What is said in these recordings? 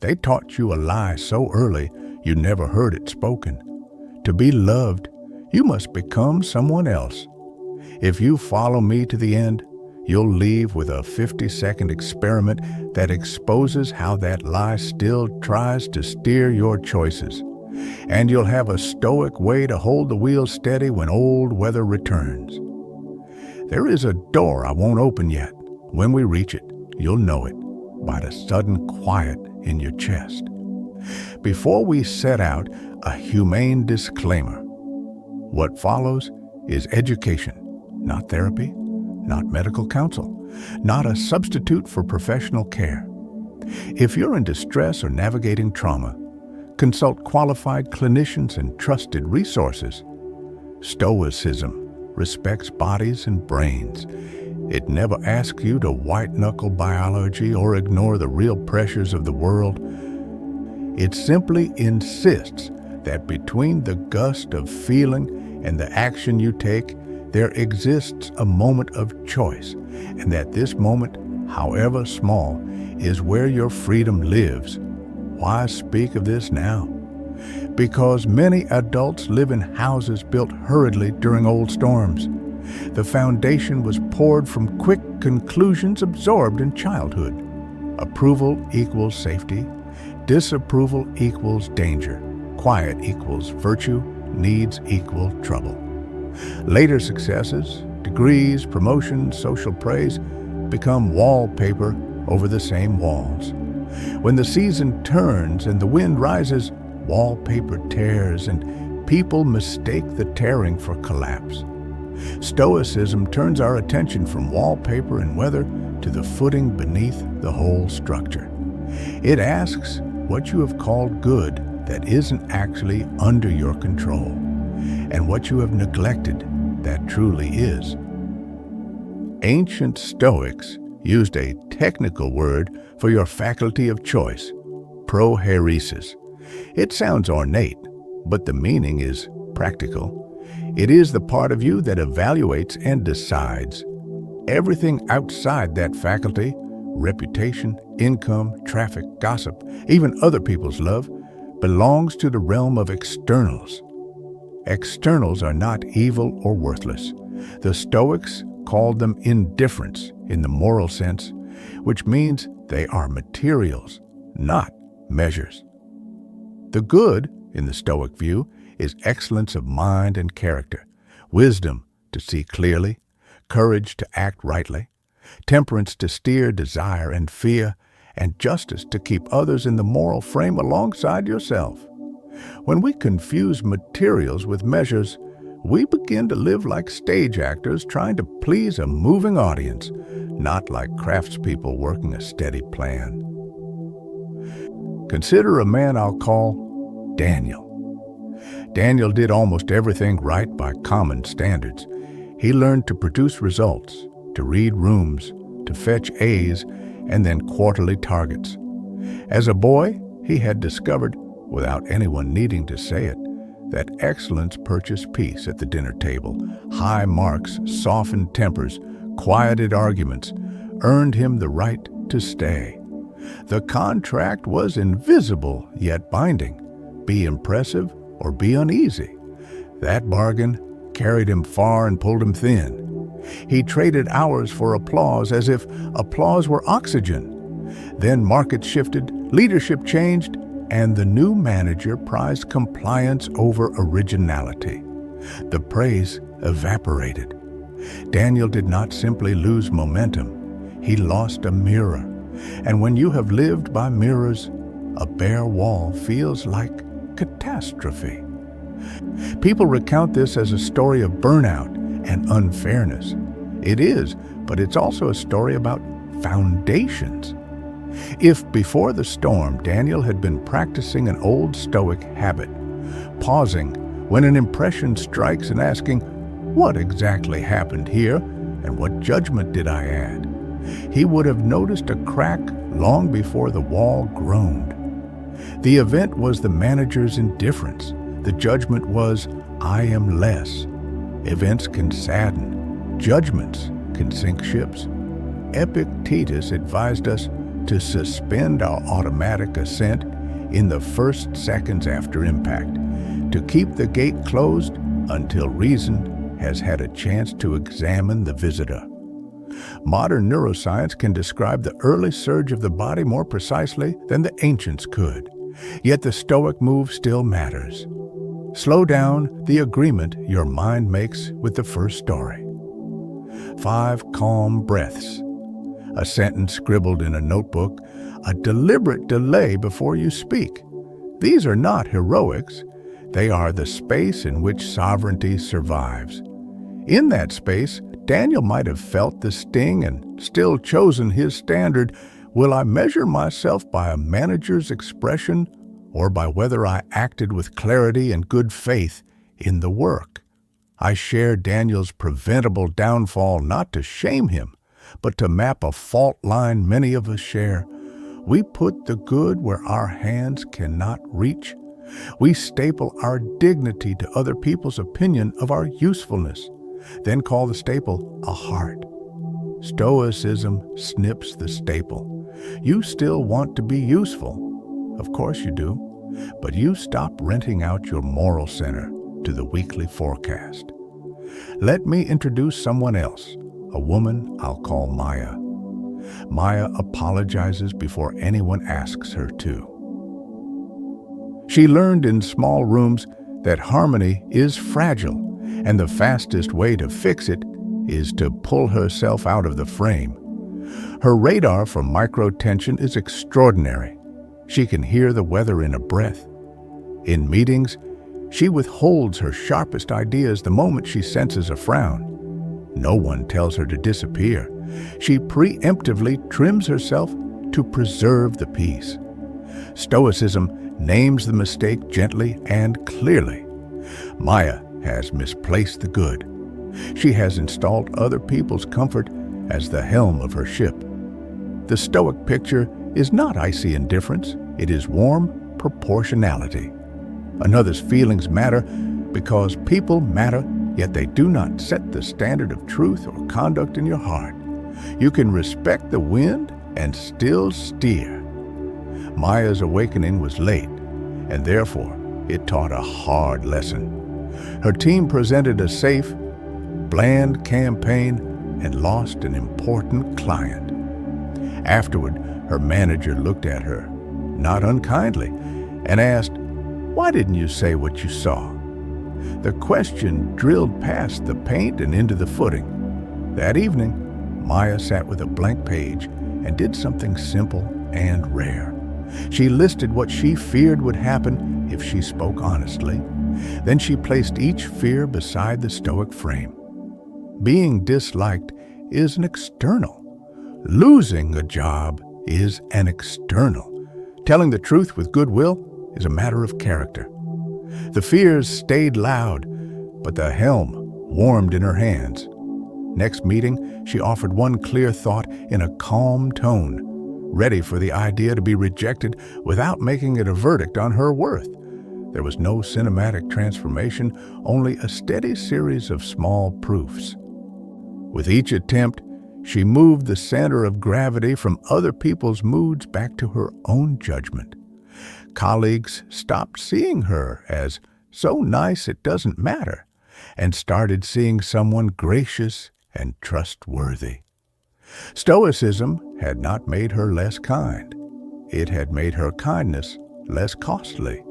They taught you a lie so early you never heard it spoken. To be loved, you must become someone else. If you follow me to the end, you'll leave with a 50-second experiment that exposes how that lie still tries to steer your choices. And you'll have a stoic way to hold the wheel steady when old weather returns. There is a door I won't open yet. When we reach it, you'll know it by the sudden quiet in your chest. Before we set out, a humane disclaimer. What follows is education, not therapy, not medical counsel, not a substitute for professional care. If you're in distress or navigating trauma, consult qualified clinicians and trusted resources. Stoicism respects bodies and brains. It never asks you to white-knuckle biology or ignore the real pressures of the world. It simply insists that between the gust of feeling and the action you take, there exists a moment of choice, and that this moment, however small, is where your freedom lives. Why speak of this now? Because many adults live in houses built hurriedly during old storms. The foundation was poured from quick conclusions absorbed in childhood. Approval equals safety. Disapproval equals danger. Quiet equals virtue. Needs equal trouble. Later successes, degrees, promotions, social praise become wallpaper over the same walls. When the season turns and the wind rises, wallpaper tears and people mistake the tearing for collapse. Stoicism turns our attention from wallpaper and weather to the footing beneath the whole structure. It asks what you have called good that isn't actually under your control, and what you have neglected that truly is. Ancient Stoics used a technical word for your faculty of choice, prohairesis. It sounds ornate, but the meaning is practical. It is the part of you that evaluates and decides. Everything outside that faculty, reputation, income, traffic, gossip, even other people's love, belongs to the realm of externals. Externals are not evil or worthless. The Stoics called them indifferents in the moral sense, which means they are materials, not measures. The good, in the Stoic view, is excellence of mind and character, wisdom to see clearly, courage to act rightly, temperance to steer desire and fear, and justice to keep others in the moral frame alongside yourself. When we confuse materials with measures, we begin to live like stage actors trying to please a moving audience, not like craftspeople working a steady plan. Consider a man I'll call Daniel. Daniel did almost everything right by common standards. He learned to produce results, to read rooms, to fetch A's, and then quarterly targets. As a boy, he had discovered, without anyone needing to say it, that excellence purchased peace at the dinner table. High marks softened tempers, quieted arguments, earned him the right to stay. The contract was invisible yet binding. Be impressive or be uneasy. That bargain carried him far and pulled him thin. He traded hours for applause as if applause were oxygen. Then markets shifted, leadership changed, and the new manager prized compliance over originality. The praise evaporated. Daniel did not simply lose momentum. He lost a mirror. And when you have lived by mirrors, a bare wall feels like catastrophe. People recount this as a story of burnout and unfairness. It is, but it's also a story about foundations. If before the storm Daniel had been practicing an old Stoic habit, pausing when an impression strikes and asking, what exactly happened here and what judgment did I add? He would have noticed a crack long before the wall groaned. The event was the manager's indifference. The judgment was, I am less. Events can sadden. Judgments can sink ships. Epictetus advised us, to suspend our automatic ascent in the first seconds after impact, to keep the gate closed until reason has had a chance to examine the visitor. Modern neuroscience can describe the early surge of the body more precisely than the ancients could, yet the Stoic move still matters. Slow down the agreement your mind makes with the first story. 5 calm breaths. A sentence scribbled in a notebook, a deliberate delay before you speak. These are not heroics. They are the space in which sovereignty survives. In that space, Daniel might have felt the sting and still chosen his standard. Will I measure myself by a manager's expression or by whether I acted with clarity and good faith in the work? I share Daniel's preventable downfall not to shame him, but to map a fault line many of us share. We put the good where our hands cannot reach. We staple our dignity to other people's opinion of our usefulness, then call the staple a heart. Stoicism snips the staple. You still want to be useful. Of course you do, but you stop renting out your moral center to the weekly forecast. Let me introduce someone else, a woman I'll call Maya. Maya apologizes before anyone asks her to. She learned in small rooms that harmony is fragile, and the fastest way to fix it is to pull herself out of the frame. Her radar for micro-tension is extraordinary. She can hear the weather in a breath. In meetings, she withholds her sharpest ideas the moment she senses a frown. No one tells her to disappear. She preemptively trims herself to preserve the peace. Stoicism names the mistake gently and clearly. Maya has misplaced the good. She has installed other people's comfort as the helm of her ship. The Stoic picture is not icy indifference, it is warm proportionality. Another's feelings matter because people matter, yet they do not set the standard of truth or conduct in your heart. You can respect the wind and still steer. Maya's awakening was late, and therefore it taught a hard lesson. Her team presented a safe, bland campaign and lost an important client. Afterward, her manager looked at her, not unkindly, and asked, "Why didn't you say what you saw?" The question drilled past the paint and into the footing. That evening, Maya sat with a blank page and did something simple and rare. She listed what she feared would happen if she spoke honestly. Then she placed each fear beside the Stoic frame. Being disliked is an external. Losing a job is an external. Telling the truth with goodwill is a matter of character. The fears stayed loud, but the helm warmed in her hands. Next meeting, she offered one clear thought in a calm tone, ready for the idea to be rejected without making it a verdict on her worth. There was no cinematic transformation, only a steady series of small proofs. With each attempt, she moved the center of gravity from other people's moods back to her own judgment. Colleagues stopped seeing her as so nice it doesn't matter, and started seeing someone gracious and trustworthy. Stoicism had not made her less kind. It had made her kindness less costly.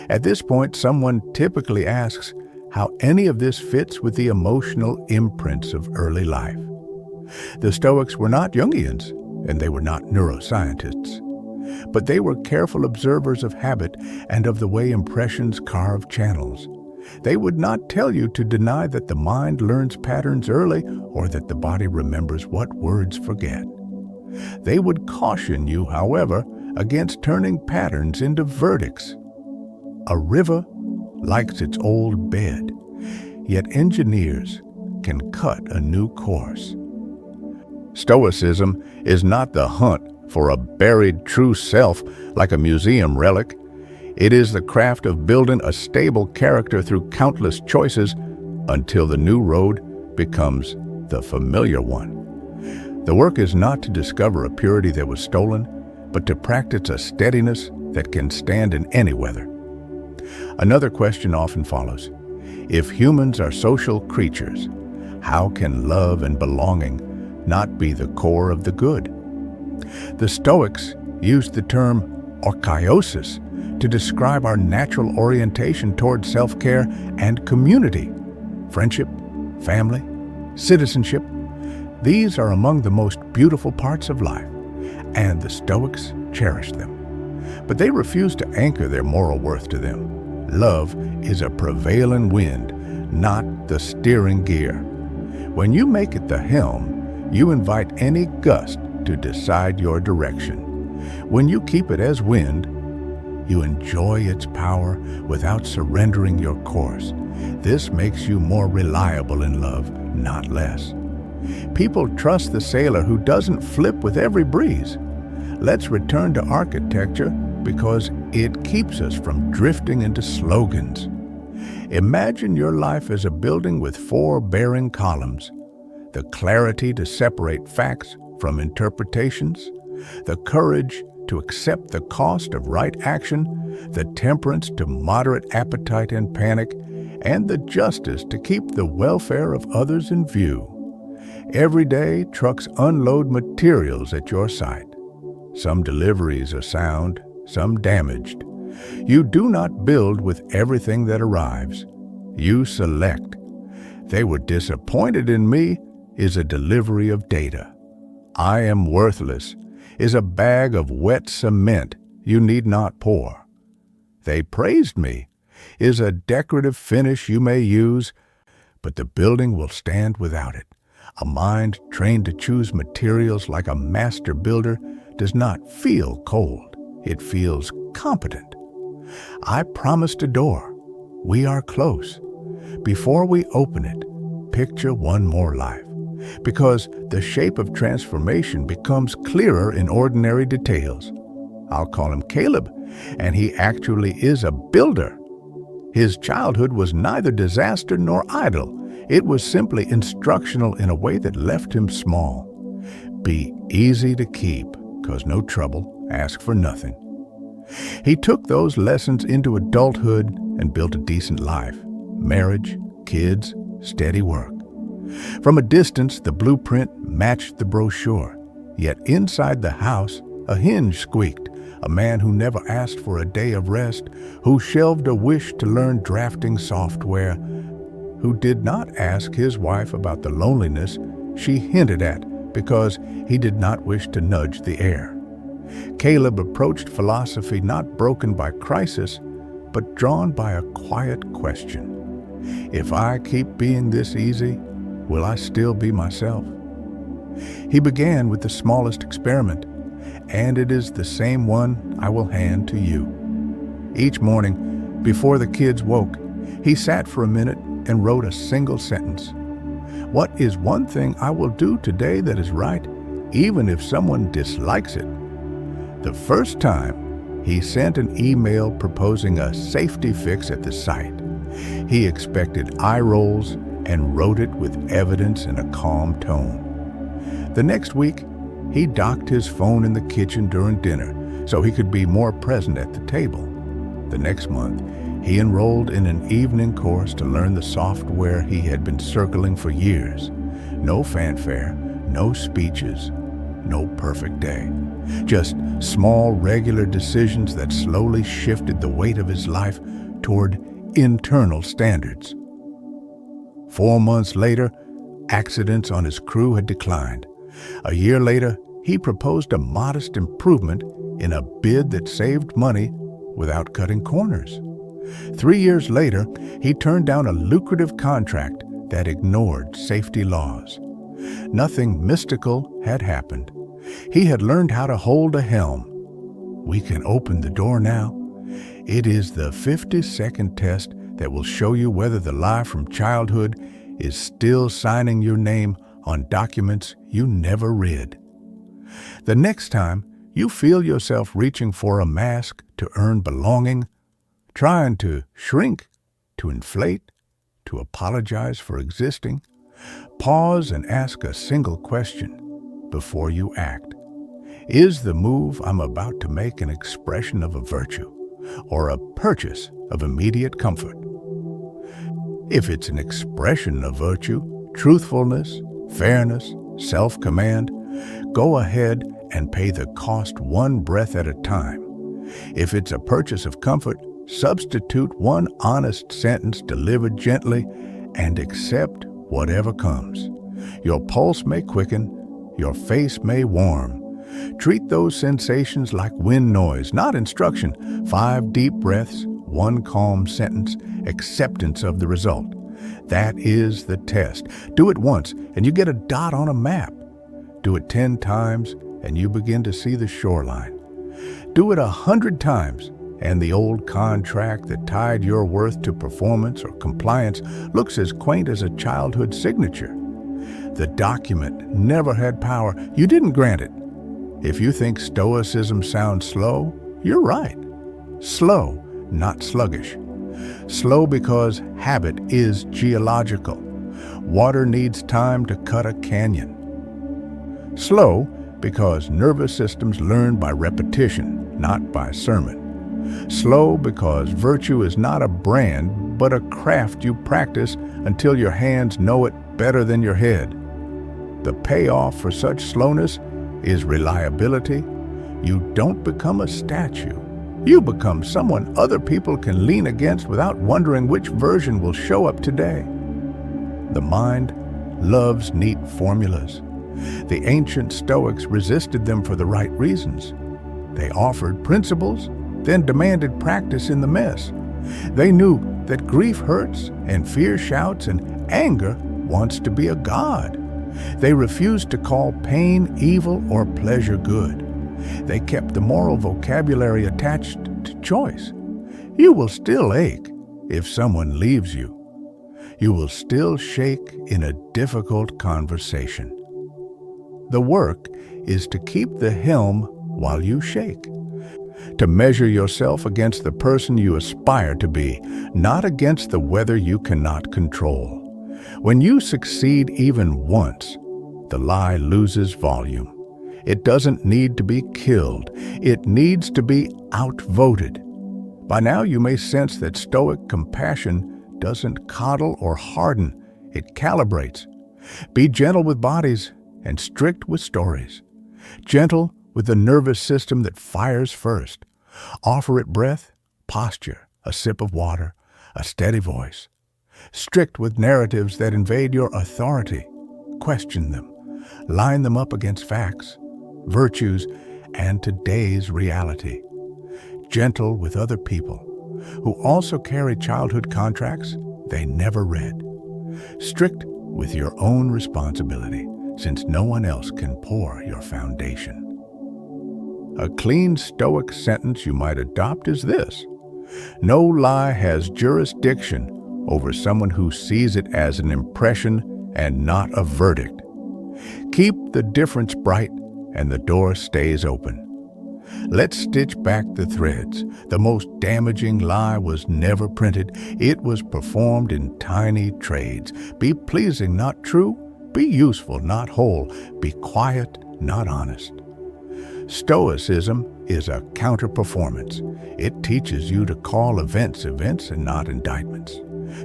At this point, someone typically asks how any of this fits with the emotional imprints of early life. The Stoics were not Jungians, and they were not neuroscientists. But they were careful observers of habit and of the way impressions carve channels. They would not tell you to deny that the mind learns patterns early or that the body remembers what words forget. They would caution you, however, against turning patterns into verdicts. A river likes its old bed, yet engineers can cut a new course. Stoicism is not the hunt for a buried true self like a museum relic. It is the craft of building a stable character through countless choices until the new road becomes the familiar one. The work is not to discover a purity that was stolen, but to practice a steadiness that can stand in any weather. Another question often follows. If humans are social creatures, how can love and belonging not be the core of the good? The Stoics used the term orchaiosis to describe our natural orientation toward self-care and community. Friendship, family, citizenship, these are among the most beautiful parts of life, and the Stoics cherished them. But they refused to anchor their moral worth to them. Love is a prevailing wind, not the steering gear. When you make it the helm, you invite any gust to decide your direction. When you keep it as wind, you enjoy its power without surrendering your course. This makes you more reliable in love, not less. People trust the sailor who doesn't flip with every breeze. Let's return to architecture because it keeps us from drifting into slogans. Imagine your life as a building with 4 bearing columns: the clarity to separate facts from interpretations, the courage to accept the cost of right action, the temperance to moderate appetite and panic, and the justice to keep the welfare of others in view. Every day, trucks unload materials at your site. Some deliveries are sound, some damaged. You do not build with everything that arrives. You select. They were disappointed in me is a delivery of data. I am worthless is a bag of wet cement you need not pour. They praised me is a decorative finish you may use, but the building will stand without it. A mind trained to choose materials like a master builder does not feel cold. It feels competent. I promised a door. We are close. Before we open it, picture one more life, because the shape of transformation becomes clearer in ordinary details. I'll call him Caleb, and he actually is a builder. His childhood was neither disaster nor idle. It was simply instructional in a way that left him small. Be easy to keep, 'cause no trouble, ask for nothing. He took those lessons into adulthood and built a decent life. Marriage, kids, steady work. From a distance, the blueprint matched the brochure. Yet inside the house, a hinge squeaked. A man who never asked for a day of rest, who shelved a wish to learn drafting software, who did not ask his wife about the loneliness she hinted at because he did not wish to nudge the air. Caleb approached philosophy not broken by crisis, but drawn by a quiet question. If I keep being this easy, will I still be myself? He began with the smallest experiment, and it is the same one I will hand to you. Each morning, before the kids woke, he sat for a minute and wrote a single sentence. What is one thing I will do today that is right, even if someone dislikes it? The first time, he sent an email proposing a safety fix at the site. He expected eye rolls and wrote it with evidence in a calm tone. The next week, he docked his phone in the kitchen during dinner so he could be more present at the table. The next month, he enrolled in an evening course to learn the software he had been circling for years. No fanfare, no speeches, no perfect day. Just small, regular decisions that slowly shifted the weight of his life toward internal standards. 4 months later, accidents on his crew had declined. A year later, he proposed a modest improvement in a bid that saved money without cutting corners. 3 years later, he turned down a lucrative contract that ignored safety laws. Nothing mystical had happened. He had learned how to hold a helm. We can open the door now. It is the 50-second test that will show you whether the lie from childhood is still signing your name on documents you never read. The next time you feel yourself reaching for a mask to earn belonging, trying to shrink, to inflate, to apologize for existing, pause and ask a single question. before you act. Is the move I'm about to make an expression of a virtue or a purchase of immediate comfort? If it's an expression of virtue, truthfulness, fairness, self-command, go ahead and pay the cost one breath at a time. If it's a purchase of comfort, substitute one honest sentence delivered gently and accept whatever comes. Your pulse may quicken, your face may warm. Treat those sensations like wind noise, not instruction. 5 deep breaths, 1 calm sentence, acceptance of the result. That is the test. Do it once and you get a dot on a map. Do it 10 times and you begin to see the shoreline. Do it 100 times and the old contract that tied your worth to performance or compliance looks as quaint as a childhood signature. The document never had power. You didn't grant it. If you think Stoicism sounds slow, you're right. Slow, not sluggish. Slow because habit is geological. Water needs time to cut a canyon. Slow because nervous systems learn by repetition, not by sermon. Slow because virtue is not a brand, but a craft you practice until your hands know it better than your head. The payoff for such slowness is reliability. You don't become a statue. You become someone other people can lean against without wondering which version will show up today. The mind loves neat formulas. The ancient Stoics resisted them for the right reasons. They offered principles, then demanded practice in the mess. They knew that grief hurts and fear shouts and anger wants to be a god. They refused to call pain evil or pleasure good. They kept the moral vocabulary attached to choice. You will still ache if someone leaves you. You will still shake in a difficult conversation. The work is to keep the helm while you shake, to measure yourself against the person you aspire to be, not against the weather you cannot control. When you succeed even once, the lie loses volume. It doesn't need to be killed. It needs to be outvoted. By now you may sense that Stoic compassion doesn't coddle or harden, it calibrates. Be gentle with bodies and strict with stories. Gentle with the nervous system that fires first. Offer it breath, posture, a sip of water, a steady voice. Strict with narratives that invade your authority. Question them. Line them up against facts, virtues, and today's reality. Gentle with other people who also carry childhood contracts they never read. Strict with your own responsibility, since no one else can pour your foundation. A clean Stoic sentence you might adopt is this: no lie has jurisdiction over someone who sees it as an impression and not a verdict. Keep the difference bright and the door stays open. Let's stitch back the threads. The most damaging lie was never printed. It was performed in tiny trades. Be pleasing, not true. Be useful, not whole. Be quiet, not honest. Stoicism is a counter-performance. It teaches you to call events events and not indictments,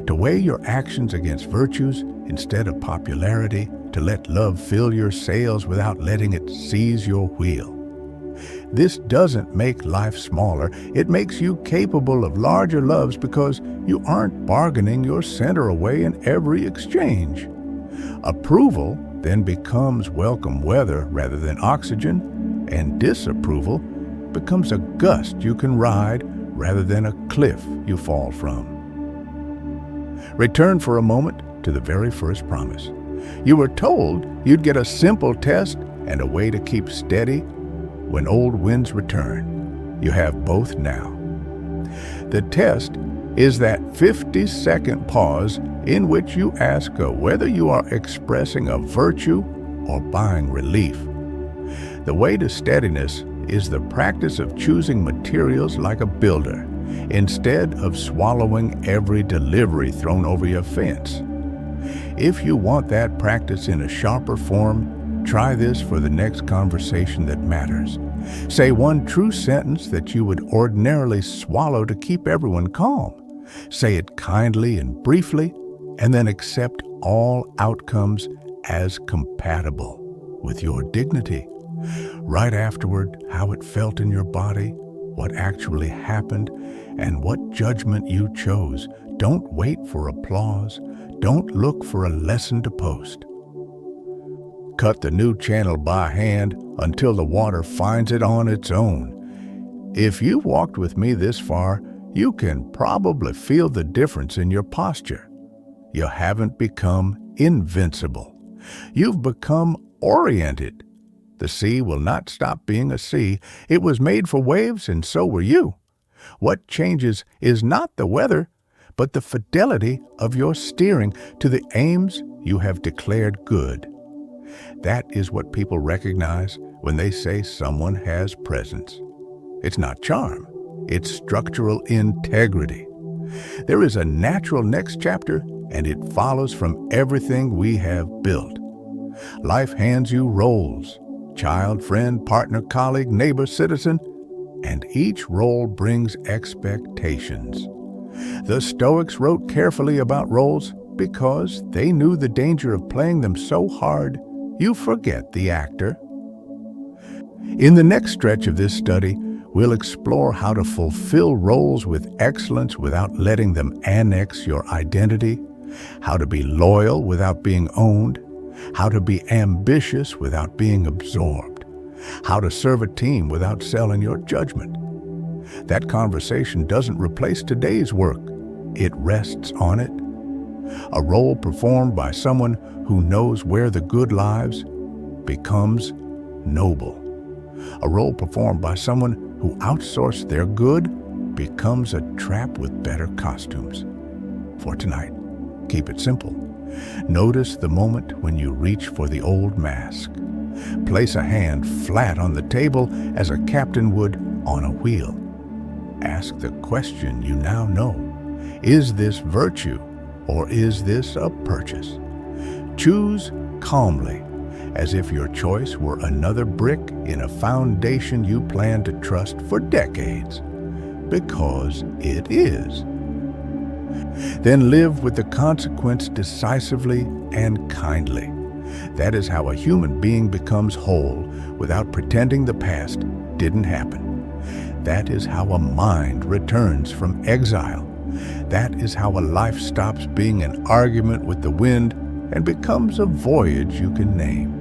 to weigh your actions against virtues instead of popularity, to let love fill your sails without letting it seize your wheel. This doesn't make life smaller. It makes you capable of larger loves because you aren't bargaining your center away in every exchange. Approval then becomes welcome weather rather than oxygen, and disapproval becomes a gust you can ride rather than a cliff you fall from. Return for a moment to the very first promise. You were told you'd get a simple test and a way to keep steady when old winds return. You have both now. The test is that 50-second pause in which you ask whether you are expressing a virtue or buying relief. The way to steadiness is the practice of choosing materials like a builder instead of swallowing every delivery thrown over your fence. If you want that practice in a sharper form, Try this for the next conversation that matters. Say one true sentence that you would ordinarily swallow to keep everyone calm. Say it kindly and briefly, and then accept all outcomes as compatible with your dignity. Write afterward how it felt in your body, what actually happened, and what judgment you chose. Don't wait for applause. Don't look for a lesson to post. Cut the new channel by hand until the water finds it on its own. If you've walked with me this far, you can probably feel the difference in your posture. You haven't become invincible. You've become oriented. The sea will not stop being a sea. It was made for waves, and so were you. What changes is not the weather, but the fidelity of your steering to the aims you have declared good. That is what people recognize when they say someone has presence. It's not charm. It's structural integrity. There is a natural next chapter, and it follows from everything we have built. Life hands you roles: child, friend, partner, colleague, neighbor, citizen, and each role brings expectations. The Stoics wrote carefully about roles because they knew the danger of playing them so hard you forget the actor. In the next stretch of this study, we'll explore how to fulfill roles with excellence without letting them annex your identity, how to be loyal without being owned, how to be ambitious without being absorbed, how to serve a team without selling your judgment. That conversation doesn't replace today's work. It rests on it. A role performed by someone who knows where the good lives becomes noble. A role performed by someone who outsourced their good becomes a trap with better costumes. For tonight, keep it simple. Notice the moment when you reach for the old mask. Place a hand flat on the table as a captain would on a wheel. Ask the question you now know. Is this virtue or is this a purchase? Choose calmly, as if your choice were another brick in a foundation you plan to trust for decades, because it is. Then live with the consequence decisively and kindly. That is how a human being becomes whole without pretending the past didn't happen. That is how a mind returns from exile. That is how a life stops being an argument with the wind and becomes a voyage you can name.